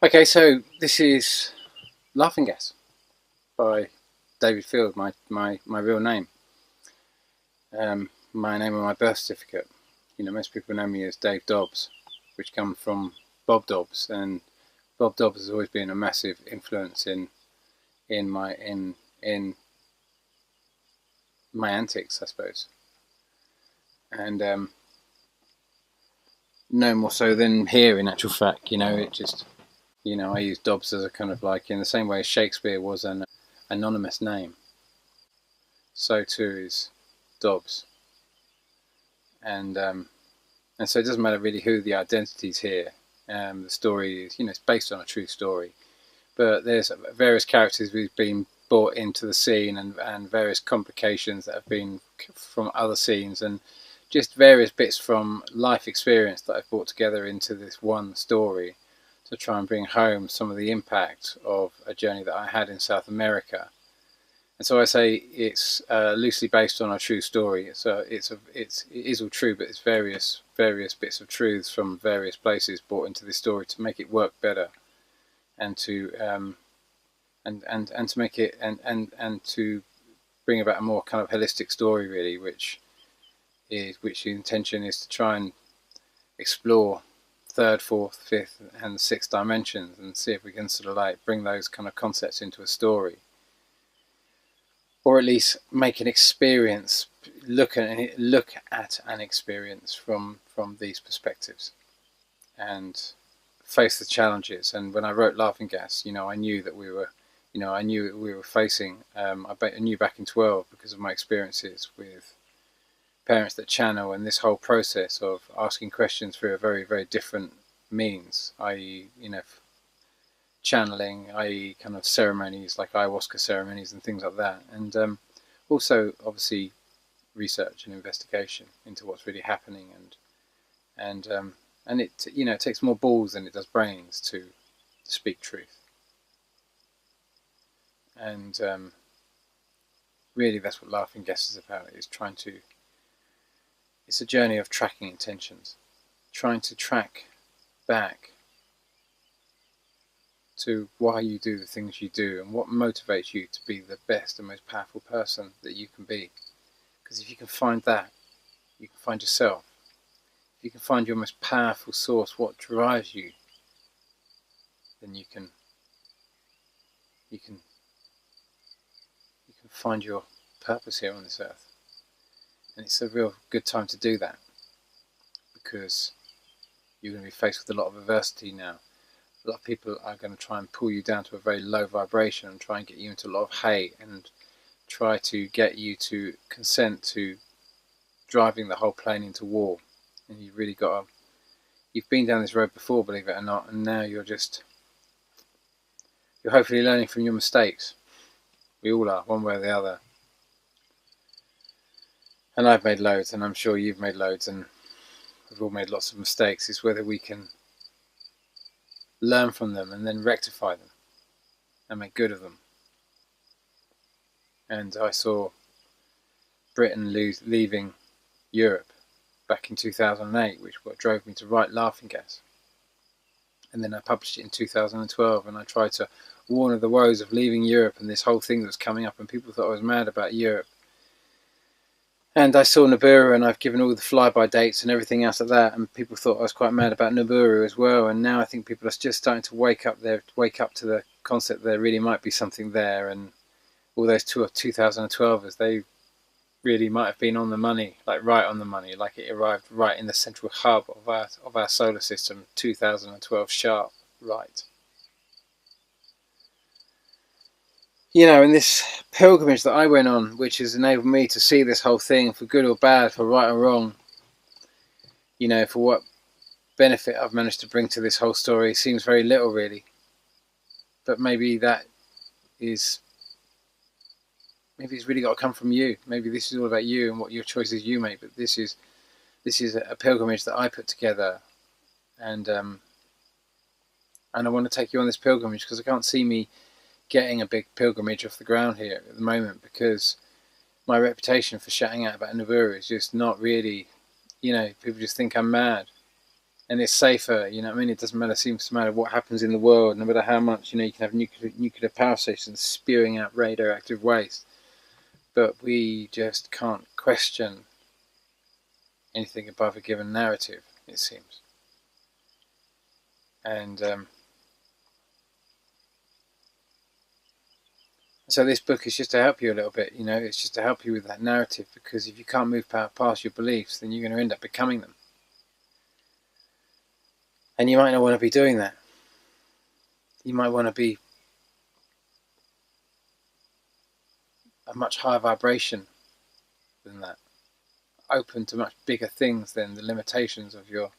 Okay, so this is Laughing Gas by David Field, my real name. My name on my birth certificate. Most people know me as Dave Dobbs, which comes from Bob Dobbs, and Bob Dobbs has always been a massive influence in my antics, I suppose, and no more so than here. In actual fact, it just I use Dobbs as a kind of like in the same way as Shakespeare was an anonymous name. So too is Dobbs, and and so it doesn't matter really who the identity's here. The story is, it's based on a true story, but there's various characters who've been brought into the scene, and various complications that have been from other scenes, and just various bits from life experience that I've brought together into this one story to try and bring home some of the impact of a journey that I had in South America. And so I say it's loosely based on a true story. So it is all true, but it's various bits of truths from various places brought into this story to make it work better, and to and to make it and to bring about a more kind of holistic story, really, which the intention is to try and explore third, fourth, fifth, and sixth dimensions, and see if we can sort of like bring those kind of concepts into a story, or at least make an experience, look at an experience from these perspectives, and face the challenges. And when I wrote Laughing Gas, I knew that we were facing. I knew back in 12 because of my experiences with parents that channel, and this whole process of asking questions through a very, very different means, i.e., channeling, i.e., kind of ceremonies like ayahuasca ceremonies and things like that, and also obviously research and investigation into what's really happening, and it takes more balls than it does brains to speak truth, and really that's what Laughing Gas is about. It's a journey of tracking intentions, trying to track back to why you do the things you do, and what motivates you to be the best and most powerful person that you can be. Because if you can find that, you can find yourself. If you can find your most powerful source, what drives you, then you can find your purpose here on this earth. And it's a real good time to do that, because you're going to be faced with a lot of adversity now. A lot of people are going to try and pull you down to a very low vibration and try and get you into a lot of hate, and try to get you to consent to driving the whole plane into war. And you've really you've been down this road before, believe it or not, and now you're hopefully learning from your mistakes. We all are, one way or the other. And I've made loads, and I'm sure you've made loads, and we've all made lots of mistakes. It's whether we can learn from them and then rectify them and make good of them. And I saw Britain leaving Europe back in 2008, which what drove me to write Laughing Gas. And then I published it in 2012, and I tried to warn of the woes of leaving Europe and this whole thing that was coming up, and people thought I was mad about Europe. And I saw Nibiru, and I've given all the flyby dates and everything else like that, and people thought I was quite mad about Nibiru as well. And now I think people are just starting to wake up to the concept that there really might be something there, and all those 2012ers, they really might have been on the money, like right on the money, like it arrived right in the central hub of our solar system, 2012 sharp, right. In this pilgrimage that I went on, which has enabled me to see this whole thing for good or bad, for right or wrong, for what benefit I've managed to bring to this whole story seems very little, really. But maybe it's really got to come from you. Maybe this is all about you and what your choices you make. But this is a pilgrimage that I put together, and I want to take you on this pilgrimage, because I can't see me getting a big pilgrimage off the ground here at the moment, because my reputation for shouting out about Nibiru is just not really, people just think I'm mad. and it's safer. You know what I mean? It doesn't matter. Seems to matter what happens in the world, no matter how much, you know, you can have nuclear power stations spewing out radioactive waste, but we just can't question anything above a given narrative, it seems. And so this book is just to help you a little bit, you know, it's just to help you with that narrative, because if you can't move past your beliefs, then you're going to end up becoming them. And you might not want to be doing that. You might want to be a much higher vibration than that, open to much bigger things than the limitations of your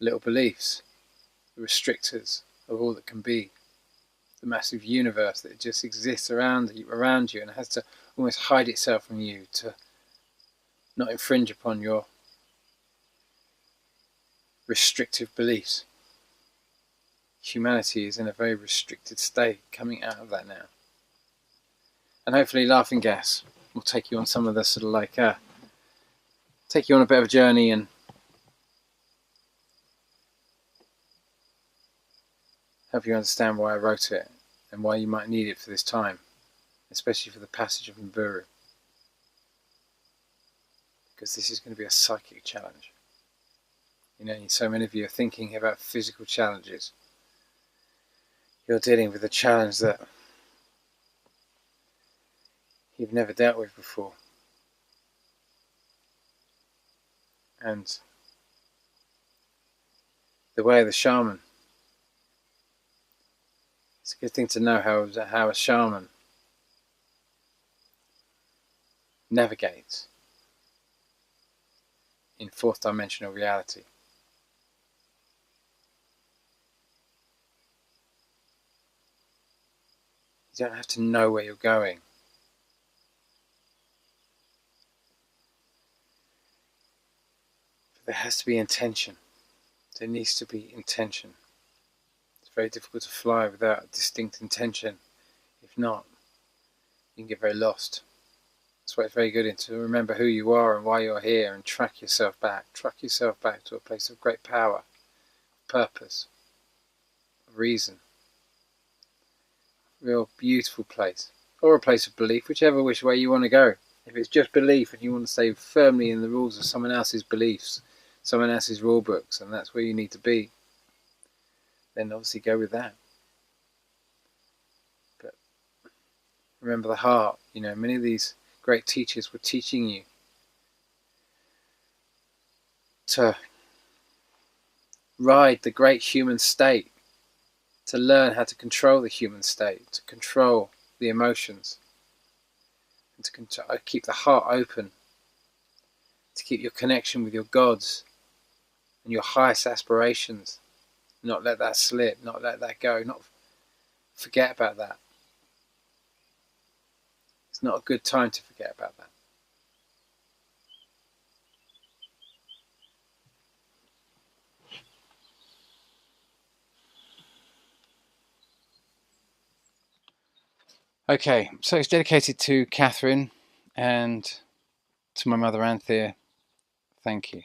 little beliefs, the restrictors of all that can be, the massive universe that just exists around you and has to almost hide itself from you to not infringe upon your restrictive beliefs. Humanity is in a very restricted state, coming out of that now. And hopefully Laughing Gas will take you on some of the sort of like, take you on a bit of a journey and help you understand why I wrote it and why you might need it for this time, especially for the passage of Nibiru. Because this is going to be a psychic challenge. You know, so many of you are thinking about physical challenges. You're dealing with a challenge that you've never dealt with before. And the way of the shaman, it's a good thing to know how a shaman navigates in fourth dimensional reality. You don't have to know where you're going. But there has to be intention. There needs to be intention. It's very difficult to fly without a distinct intention. If not, you can get very lost. That's why it's very good to remember who you are and why you're here, and track yourself back. Track yourself back to a place of great power, purpose, reason. Real beautiful place, or a place of belief, whichever which way you want to go. If it's just belief and you want to stay firmly in the rules of someone else's beliefs, someone else's rule books, and that's where you need to be, then obviously go with that. But remember the heart. You know, many of these great teachers were teaching you to ride the great human state, to learn how to control the human state, to control the emotions, and to keep the heart open, to keep your connection with your gods and your highest aspirations, not let that slip, not let that go, not forget about that. It's not a good time to forget about that. Okay, so it's dedicated to Catherine and to my mother Anthea. Thank you.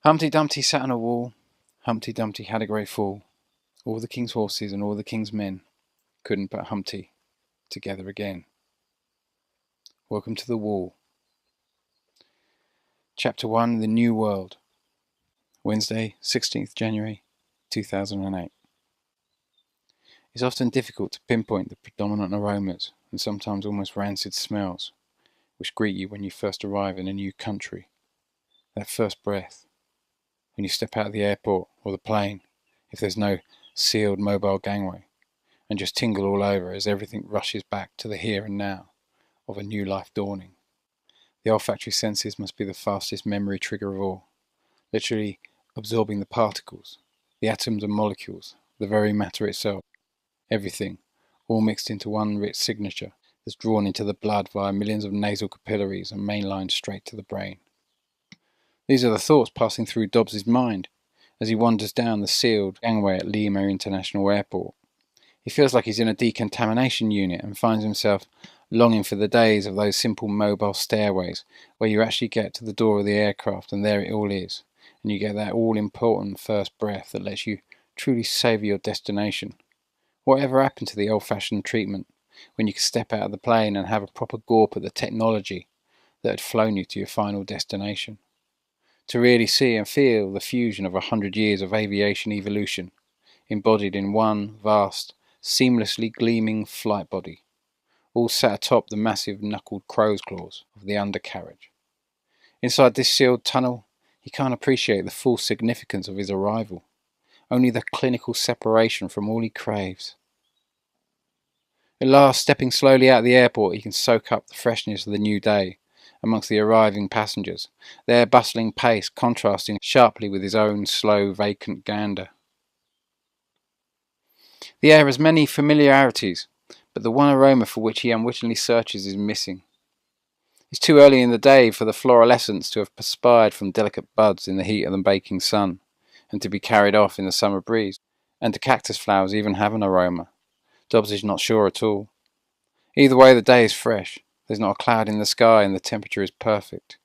Humpty Dumpty sat on a wall. Humpty Dumpty had a great fall. All the king's horses and all the king's men couldn't put Humpty together again. Welcome to the Wall. Chapter 1, The New World. Wednesday, 16th January 2008. It's often difficult to pinpoint the predominant aromas and sometimes almost rancid smells which greet you when you first arrive in a new country. That first breath, when you step out of the airport or the plane, if there's no sealed mobile gangway, and just tingle all over as everything rushes back to the here and now of a new life dawning. The olfactory senses must be the fastest memory trigger of all, literally absorbing the particles, the atoms and molecules, the very matter itself, everything, all mixed into one rich signature that's drawn into the blood via millions of nasal capillaries and mainlined straight to the brain. These are the thoughts passing through Dobbs's mind as he wanders down the sealed gangway at Lima International Airport. He feels like he's in a decontamination unit and finds himself longing for the days of those simple mobile stairways where you actually get to the door of the aircraft and there it all is, and you get that all-important first breath that lets you truly savour your destination. Whatever happened to the old-fashioned treatment when you could step out of the plane and have a proper gawp at the technology that had flown you to your final destination? To really see and feel the fusion of 100 years of aviation evolution, embodied in one vast, seamlessly gleaming flight body, all sat atop the massive knuckled crow's claws of the undercarriage. Inside this sealed tunnel, he can't appreciate the full significance of his arrival, only the clinical separation from all he craves. At last, stepping slowly out of the airport, he can soak up the freshness of the new day amongst the arriving passengers, their bustling pace contrasting sharply with his own slow, vacant gander. The air has many familiarities, but the one aroma for which he unwittingly searches is missing. It's too early in the day for the floral to have perspired from delicate buds in the heat of the baking sun, and to be carried off in the summer breeze. And do cactus flowers even have an aroma? Dobbs is not sure at all. Either way, the day is fresh. There's not a cloud in the sky and the temperature is perfect.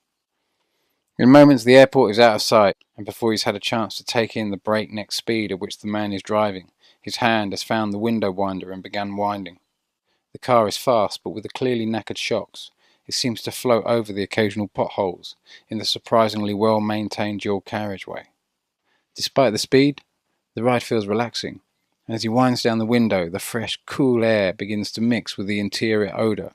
In moments the airport is out of sight, and before he's had a chance to take in the breakneck speed at which the man is driving, his hand has found the window winder and began winding. The car is fast, but with the clearly knackered shocks, it seems to float over the occasional potholes in the surprisingly well-maintained dual carriageway. Despite the speed, the ride feels relaxing, and as he winds down the window, the fresh, cool air begins to mix with the interior odour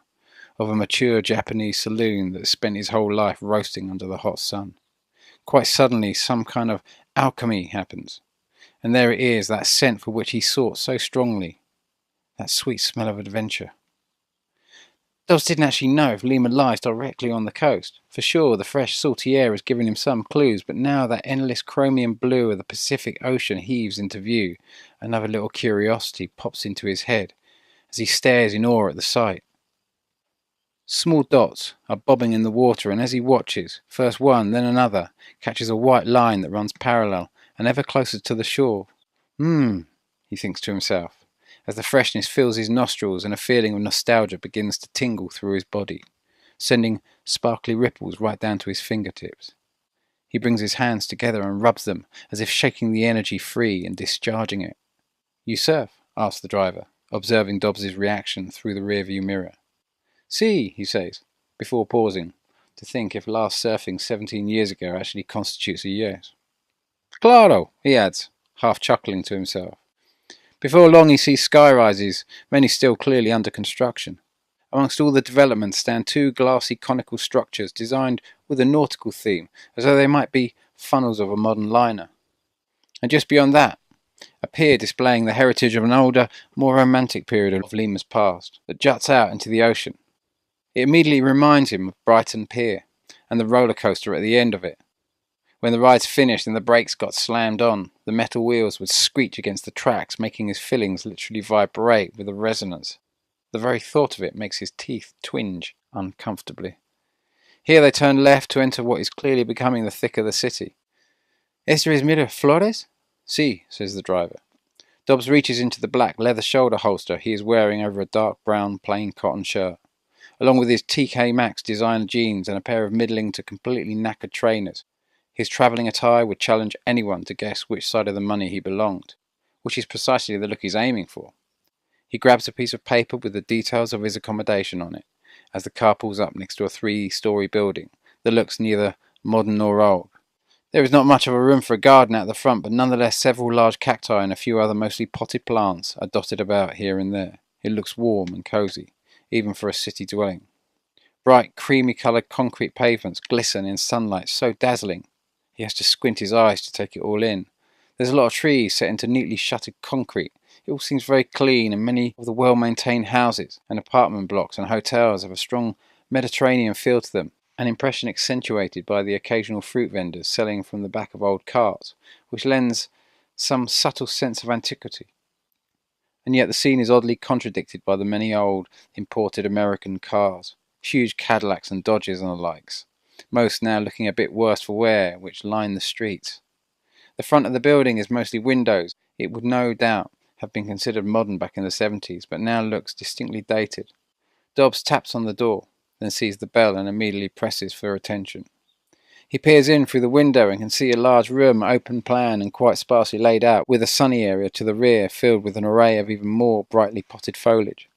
of a mature Japanese saloon that spent his whole life roasting under the hot sun. Quite suddenly, some kind of alchemy happens, and there it is, that scent for which he sought so strongly, that sweet smell of adventure. Dobbs didn't actually know if Lima lies directly on the coast. For sure, the fresh, salty air has given him some clues, but now that endless chromium blue of the Pacific Ocean heaves into view, another little curiosity pops into his head as he stares in awe at the sight. Small dots are bobbing in the water, and as he watches, first one, then another, catches a white line that runs parallel and ever closer to the shore. He thinks to himself, as the freshness fills his nostrils and a feeling of nostalgia begins to tingle through his body, sending sparkly ripples right down to his fingertips. He brings his hands together and rubs them, as if shaking the energy free and discharging it. "You surf?" asks the driver, observing Dobbs's reaction through the rearview mirror. "Si," he says, before pausing to think if last surfing 17 years ago actually constitutes a yes. "Claro," he adds, half chuckling to himself. Before long he sees skyrises, many still clearly under construction. Amongst all the developments stand two glassy conical structures designed with a nautical theme, as though they might be funnels of a modern liner. And just beyond that, a pier displaying the heritage of an older, more romantic period of Lima's past, that juts out into the ocean. It immediately reminds him of Brighton Pier, and the roller coaster at the end of it. When the ride's finished and the brakes got slammed on, the metal wheels would screech against the tracks, making his fillings literally vibrate with the resonance. The very thought of it makes his teeth twinge uncomfortably. Here they turn left to enter what is clearly becoming the thick of the city. "Esta es Miraflores?" "Si," says the driver. Dobbs reaches into the black leather shoulder holster he is wearing over a dark brown plain cotton shirt, along with his TK Maxx designer jeans and a pair of middling to completely knackered trainers. His travelling attire would challenge anyone to guess which side of the money he belonged, which is precisely the look he's aiming for. He grabs a piece of paper with the details of his accommodation on it, as the car pulls up next to a 3-story building that looks neither modern nor old. There is not much of a room for a garden at the front, but nonetheless several large cacti and a few other mostly potted plants are dotted about here and there. It looks warm and cosy, even for a city dwelling. Bright, creamy-coloured concrete pavements glisten in sunlight so dazzling he has to squint his eyes to take it all in. There's a lot of trees set into neatly shuttered concrete. It all seems very clean, and many of the well-maintained houses and apartment blocks and hotels have a strong Mediterranean feel to them, an impression accentuated by the occasional fruit vendors selling from the back of old carts, which lends some subtle sense of antiquity. And yet the scene is oddly contradicted by the many old, imported American cars, huge Cadillacs and Dodges and the likes, most now looking a bit worse for wear, which line the streets. The front of the building is mostly windows. It would no doubt have been considered modern back in the 70s, but now looks distinctly dated. Dobbs taps on the door, then sees the bell and immediately presses for attention. He peers in through the window and can see a large room, open plan and quite sparsely laid out, with a sunny area to the rear filled with an array of even more brightly potted foliage.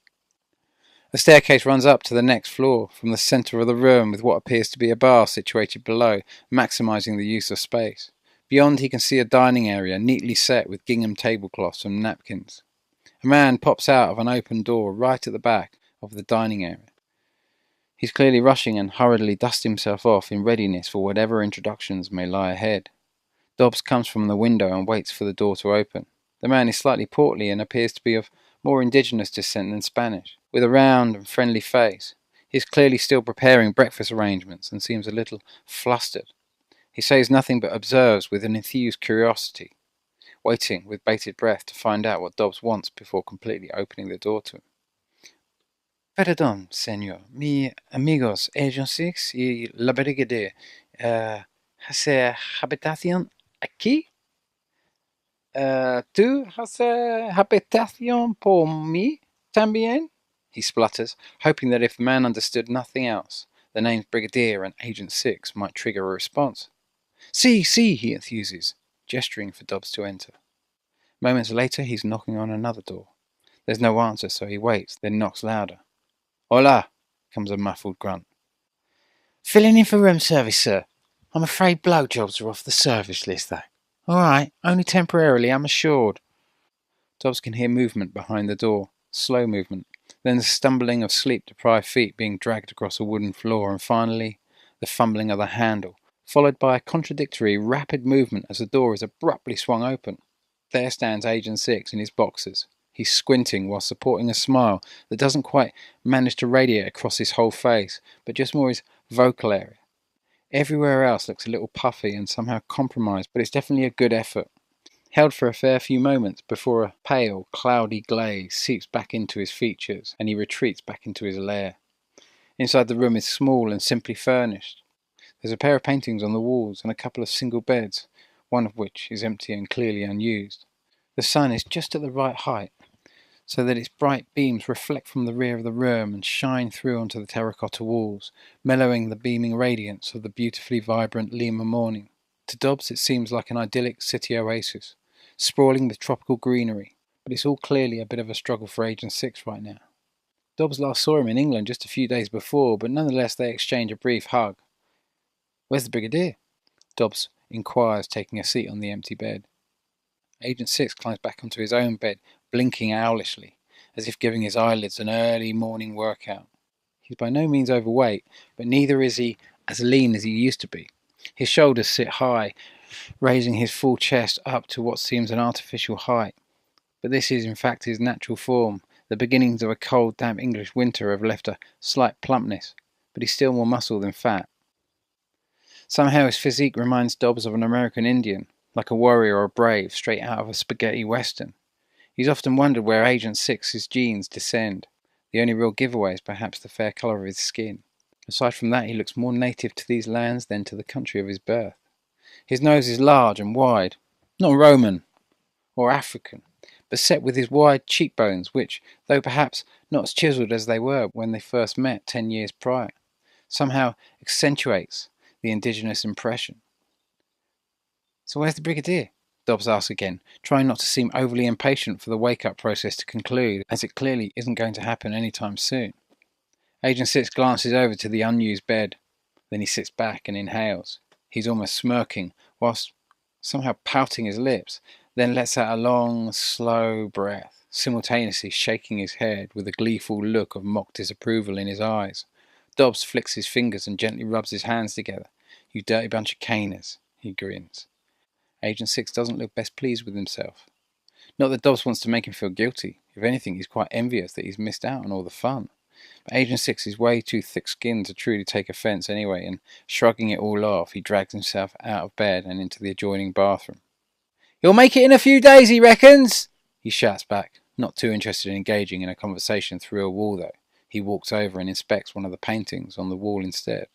A staircase runs up to the next floor from the centre of the room, with what appears to be a bar situated below, maximising the use of space. Beyond he can see a dining area neatly set with gingham tablecloths and napkins. A man pops out of an open door right at the back of the dining area. He's clearly rushing and hurriedly dusts himself off in readiness for whatever introductions may lie ahead. Dobbs comes from the window and waits for the door to open. The man is slightly portly and appears to be of more indigenous descent than Spanish, with a round and friendly face. He is clearly still preparing breakfast arrangements and seems a little flustered. He says nothing but observes with an enthused curiosity, waiting with bated breath to find out what Dobbs wants before completely opening the door to him. Perdón, señor. Mi amigos Agent 6 y la brigade hace habitación aquí? ¿Tú hace habitación por mí también? He splutters, hoping that if the man understood nothing else, the names Brigadier and Agent 6 might trigger a response. See, he enthuses, gesturing for Dobbs to enter. Moments later, he's knocking on another door. There's no answer, so he waits, then knocks louder. Hola, comes a muffled grunt. Filling in for room service, sir. I'm afraid blowjobs are off the service list, though. All right, only temporarily, I'm assured. Dobbs can hear movement behind the door, slow movement, then the stumbling of sleep-deprived feet being dragged across a wooden floor, and finally the fumbling of the handle, followed by a contradictory, rapid movement as the door is abruptly swung open. There stands Agent 6 in his boxers. He's squinting while supporting a smile that doesn't quite manage to radiate across his whole face, but just more his vocal area. Everywhere else looks a little puffy and somehow compromised, but it's definitely a good effort. Held for a fair few moments before a pale, cloudy glaze seeps back into his features and he retreats back into his lair. Inside the room is small and simply furnished. There's a pair of paintings on the walls and a couple of single beds, one of which is empty and clearly unused. The sun is just at the right height, so that its bright beams reflect from the rear of the room and shine through onto the terracotta walls, mellowing the beaming radiance of the beautifully vibrant Lima morning. To Dobbs it seems like an idyllic city oasis, sprawling with tropical greenery, but it's all clearly a bit of a struggle for Agent 6 right now. Dobbs last saw him in England just a few days before, but nonetheless they exchange a brief hug. Where's the Brigadier? Dobbs inquires, taking a seat on the empty bed. Agent 6 climbs back onto his own bed, blinking owlishly, as if giving his eyelids an early morning workout. He's by no means overweight, but neither is he as lean as he used to be. His shoulders sit high, raising his full chest up to what seems an artificial height. But this is in fact his natural form. The beginnings of a cold, damp English winter have left a slight plumpness, but he's still more muscle than fat. Somehow his physique reminds Dobbs of an American Indian, like a warrior or a brave straight out of a spaghetti western. He's often wondered where Agent 6's genes descend. The only real giveaway is perhaps the fair colour of his skin. Aside from that, he looks more native to these lands than to the country of his birth. His nose is large and wide, not Roman or African, but set with his wide cheekbones, which, though perhaps not as chiselled as they were when they first met 10 years prior, somehow accentuates the indigenous impression. So where's the Brigadier? Dobbs asks again, trying not to seem overly impatient for the wake-up process to conclude, as it clearly isn't going to happen any time soon. Agent 6 glances over to the unused bed, then he sits back and inhales. He's almost smirking, whilst somehow pouting his lips, then lets out a long, slow breath, simultaneously shaking his head with a gleeful look of mock disapproval in his eyes. Dobbs flicks his fingers and gently rubs his hands together. You dirty bunch of caners, he grins. Agent 6 doesn't look best pleased with himself. Not that Dobbs wants to make him feel guilty. If anything, he's quite envious that he's missed out on all the fun. But Agent 6 is way too thick-skinned to truly take offence anyway, and shrugging it all off, he drags himself out of bed and into the adjoining bathroom. "You'll make it in a few days, he reckons," he shouts back, not too interested in engaging in a conversation through a wall though. He walks over and inspects one of the paintings on the wall instead.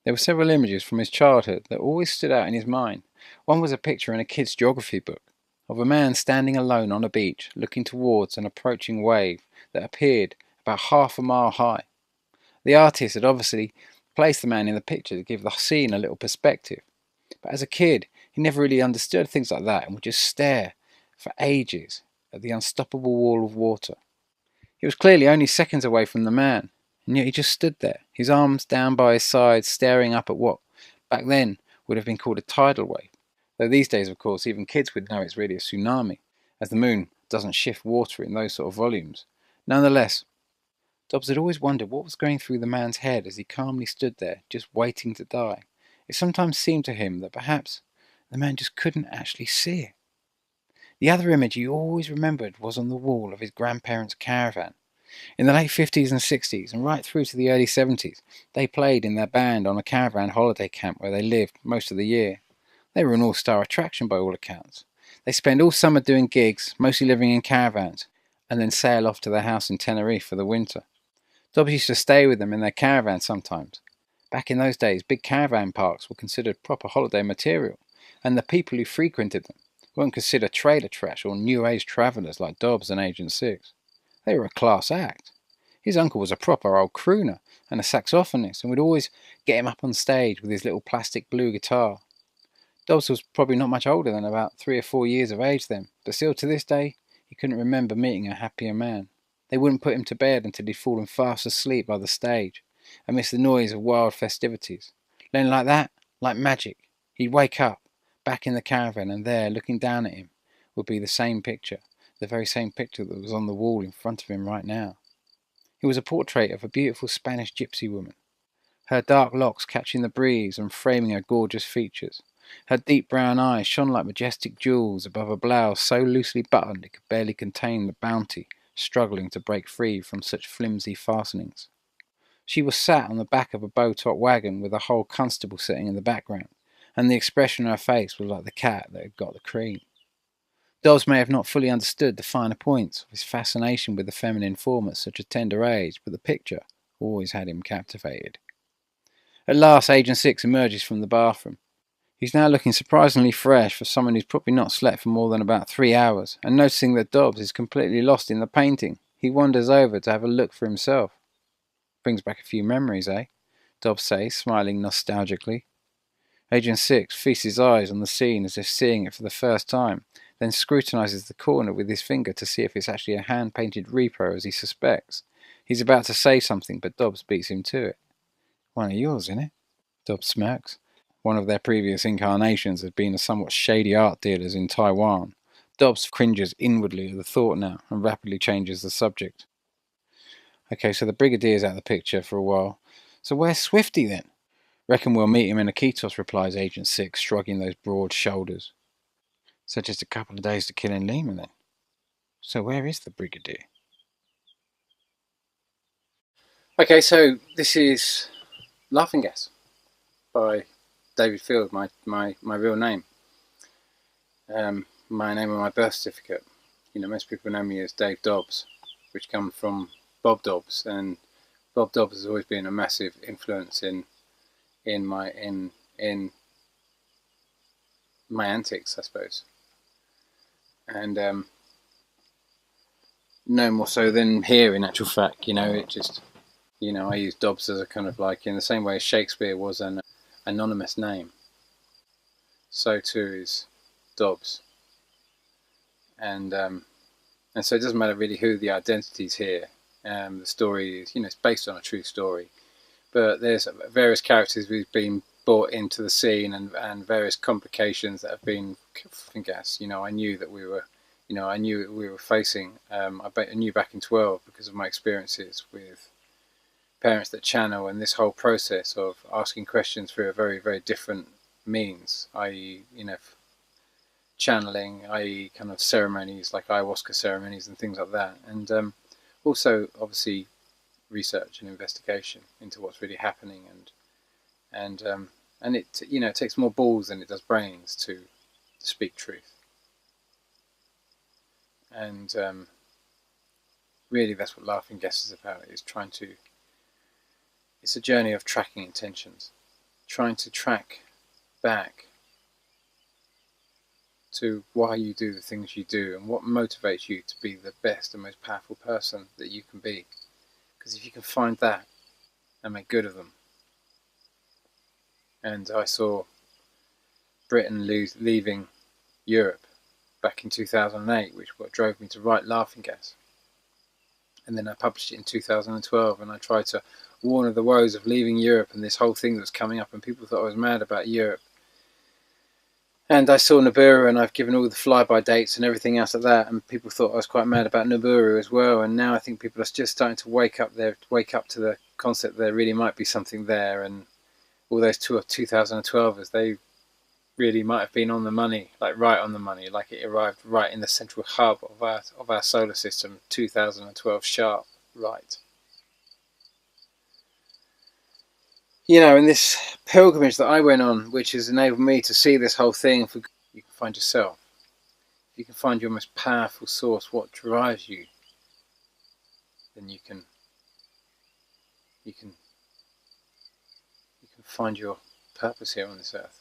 There were several images from his childhood that always stood out in his mind. One was a picture in a kid's geography book. of a man standing alone on a beach looking towards an approaching wave that appeared about half a mile high. The artist had obviously placed the man in the picture to give the scene a little perspective, but as a kid he never really understood things like that and would just stare for ages at the unstoppable wall of water. He was clearly only seconds away from the man, and yet he just stood there, his arms down by his sides, staring up at what back then would have been called a tidal wave. Though these days, of course, even kids would know it's really a tsunami, as the moon doesn't shift water in those sort of volumes. Nonetheless, Dobbs had always wondered what was going through the man's head as he calmly stood there, just waiting to die. It sometimes seemed to him that perhaps the man just couldn't actually see it. The other image he always remembered was on the wall of his grandparents' caravan. In the late 50s and 60s, and right through to the early 70s, they played in their band on a caravan holiday camp where they lived most of the year. They were an all-star attraction by all accounts. They spent all summer doing gigs, mostly living in caravans, and then sail off to their house in Tenerife for the winter. Dobbs used to stay with them in their caravan sometimes. Back in those days, big caravan parks were considered proper holiday material, and the people who frequented them weren't considered trailer trash or new age travellers like Dobbs and Agent 6. They were a class act. His uncle was a proper old crooner and a saxophonist and would always get him up on stage with his little plastic blue guitar. Dobbs was probably not much older than about 3 or 4 years of age then, but still to this day he couldn't remember meeting a happier man. They wouldn't put him to bed until he'd fallen fast asleep by the stage, amidst the noise of wild festivities. Then like that, like magic, he'd wake up, back in the caravan, and there, looking down at him, would be the same picture, the very same picture that was on the wall in front of him right now. It was a portrait of a beautiful Spanish gypsy woman, her dark locks catching the breeze and framing her gorgeous features. Her deep brown eyes shone like majestic jewels above a blouse so loosely buttoned it could barely contain the bounty struggling to break free from such flimsy fastenings. She was sat on the back of a bow-top wagon with a whole constable sitting in the background, and the expression on her face was like the cat that had got the cream. Dobbs may have not fully understood the finer points of his fascination with the feminine form at such a tender age, but the picture always had him captivated. At last, Agent 6 emerges from the bathroom. He's now looking surprisingly fresh for someone who's probably not slept for more than about 3 hours, and noticing that Dobbs is completely lost in the painting, he wanders over to have a look for himself. Brings back a few memories, eh? Dobbs says, smiling nostalgically. Agent 6 feasts his eyes on the scene as if seeing it for the first time, then scrutinises the corner with his finger to see if it's actually a hand-painted reaper as he suspects. He's about to say something, but Dobbs beats him to it. One of yours, innit? Dobbs smirks. One of their previous incarnations had been a somewhat shady art dealers in Taiwan. Dobbs cringes inwardly at the thought now and rapidly changes the subject. Okay, so the Brigadier's out of the picture for a while. So where's Swifty then? Reckon we'll meet him in Iquitos, replies Agent 6, shrugging those broad shoulders. So just a couple of days to kill in Lima then. So where is the Brigadier? Okay, so this is Laughing Gas by David Field, my real name. My name on my birth certificate. You know, most people know me as Dave Dobbs, which comes from Bob Dobbs, and Bob Dobbs has always been a massive influence in my antics, I suppose. And no more so than here, in actual fact. You know, it just, you know, I use Dobbs as a kind of like, in the same way Shakespeare was an anonymous name, so too is Dobbs. And so it doesn't matter really who the identity's here. The story is, you know, it's based on a true story, but there's various characters who've been brought into the scene and various complications that have been, I guess, you know, I knew we were facing. I knew back in 12 because of my experiences with parents that channel, and this whole process of asking questions through a very, very different means, i.e., you know, channeling, i.e. kind of ceremonies like ayahuasca ceremonies and things like that, and also obviously research and investigation into what's really happening, and it, you know, it takes more balls than it does brains to speak truth, and really that's what Laughing Gas is about. It's a journey of tracking intentions, trying to track back to why you do the things you do and what motivates you to be the best and most powerful person that you can be. Because if you can find that and make good of them. And I saw Britain leaving Europe back in 2008, which what drove me to write Laughing Gas. And then I published it in 2012, and I tried to warn of the woes of leaving Europe and this whole thing that was coming up, and people thought I was mad about Europe. And I saw Nibiru, and I've given all the flyby dates and everything else like that, and people thought I was quite mad about Nibiru as well. And now I think people are just starting to wake up to the concept that there really might be something there, and all those 2012ers, they really might have been on the money, like right on the money, like it arrived right in the central hub of our solar system, 2012 sharp, right. You know, in this pilgrimage that I went on, which has enabled me to see this whole thing, you can find yourself. You can find your most powerful source, what drives you, then you can find your purpose here on this earth.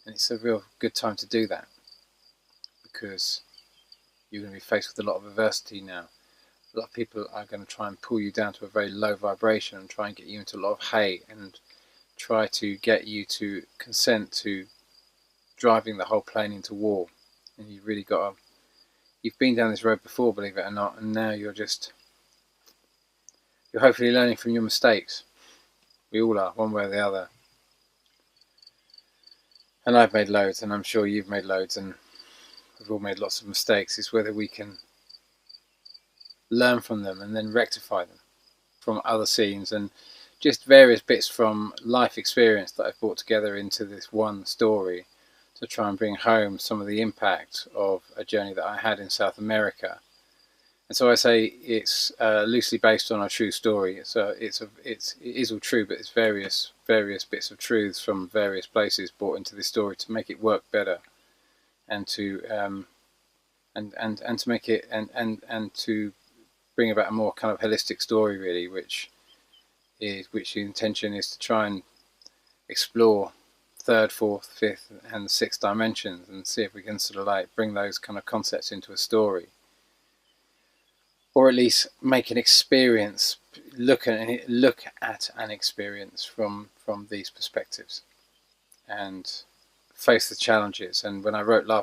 And it's a real good time to do that, because you're going to be faced with a lot of adversity now. A lot of people are going to try and pull you down to a very low vibration and try and get you into a lot of hate and try to get you to consent to driving the whole plane into war. And you've really got to, you've been down this road before, believe it or not, and now you're hopefully learning from your mistakes. We all are, one way or the other. And I've made loads, and I'm sure you've made loads, and we've all made lots of mistakes. It's whether we can learn from them and then rectify them from other scenes and just various bits from life experience that I've brought together into this one story to try and bring home some of the impact of a journey that I had in South America. And so I say it's loosely based on a true story. So it is all true, but it's various bits of truths from various places brought into this story to make it work better, and to to make it and to bring about a more kind of holistic story, really, which the intention is to try and explore third, fourth, fifth, and sixth dimensions, and see if we can sort of like bring those kind of concepts into a story. Or at least make an experience, look at an experience from these perspectives, and face the challenges. And when I wrote